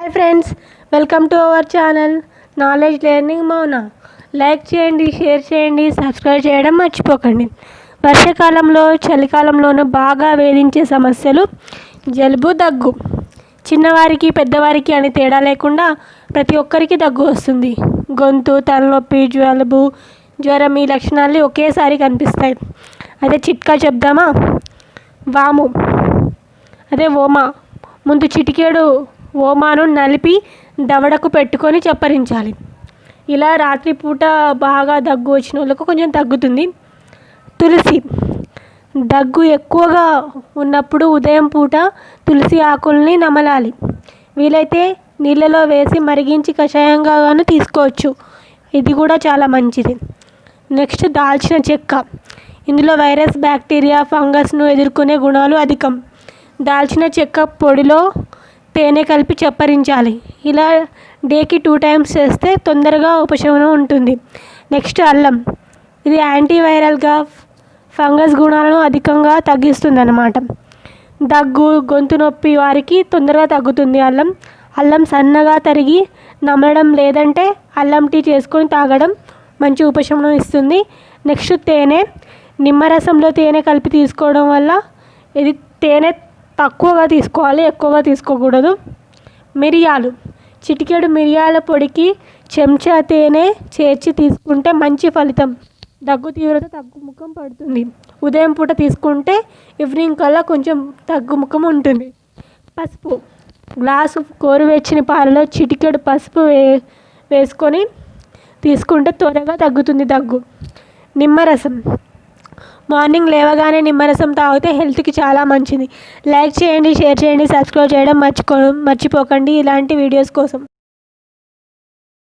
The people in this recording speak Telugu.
Hi friends, welcome to our channel knowledge learning మౌన. లైక్ చేయండి, షేర్ చేయండి, సబ్స్క్రైబ్ చేయడం మర్చిపోకండి. వర్షాకాలంలో చలికాలంలోనూ బాగా వేధించే సమస్యలు జలుబు, దగ్గు. చిన్నవారికి పెద్దవారికి అని తేడా లేకుండా ప్రతి ఒక్కరికి దగ్గు వస్తుంది. గొంతు, తలనొప్పి, జ్వరం ఈ లక్షణాలు ఒకేసారి కనిపిస్తాయి. అదే చిట్కా చెప్దామా? వాము ఓమా. ముందు చిటికెడు ఓమాను నలిపి దవడకు పెట్టుకొని చప్పరించాలి. ఇలా రాత్రిపూట బాగా దగ్గు వచ్చిన వాళ్ళకు కొంచెం తగ్గుతుంది. తులసి. దగ్గు ఎక్కువగా ఉన్నప్పుడు ఉదయం పూట తులసి ఆకుల్ని నమలాలి. వీలైతే నీళ్ళలో వేసి మరిగించి కషాయంగా తీసుకోవచ్చు. ఇది కూడా చాలా మంచిది. నెక్స్ట్ దాల్చిన చెక్క. ఇందులో వైరస్, బ్యాక్టీరియా, ఫంగస్ను ఎదుర్కొనే గుణాలు అధికం. దాల్చిన చెక్క పొడిలో తేనె కలిపి చప్పరించాలి. ఇలా డేకి 2 times చేస్తే తొందరగా ఉపశమనం ఉంటుంది. నెక్స్ట్ అల్లం. ఇది యాంటీవైరల్గా, ఫంగస్ గుణాలను అధికంగా తగ్గిస్తుంది అన్నమాట. దగ్గు, గొంతు నొప్పి వారికి తొందరగా తగ్గుతుంది. అల్లం సన్నగా తరిగి నమలడం లేదంటే అల్లం టీ చేసుకొని తాగడం మంచి ఉపశమనం ఇస్తుంది. నెక్స్ట్ తేనె. నిమ్మరసంలో తేనె కలిపి తీసుకోవడం వల్ల ఇది తేనె తక్కువగా తీసుకోవాలి, ఎక్కువగా తీసుకోకూడదు. మిరియాలు. చిటికెడు మిరియాల పొడికి చెంచా తేనె చేర్చి తీసుకుంటే మంచి ఫలితం. దగ్గు తీవ్రత తగ్గుముఖం పడుతుంది. ఉదయం పూట తీసుకుంటే ఈవినింగ్ కల్లా కొంచెం తగ్గుముఖం ఉంటుంది. పసుపు. గ్లాసు గోరువెచ్చని పాలలో చిటికెడు పసుపు వేసుకొని తీసుకుంటే త్వరగా తగ్గుతుంది దగ్గు. నిమ్మరసం. మార్నింగ్ లేవగానే నిమ్మరసం తాగితే హెల్త్కి చాలా మంచిది. లైక్ చేయండి, షేర్ చేయండి, సబ్స్క్రైబ్ చేయడం మర్చిపోకండి ఇలాంటి వీడియోస్ కోసం.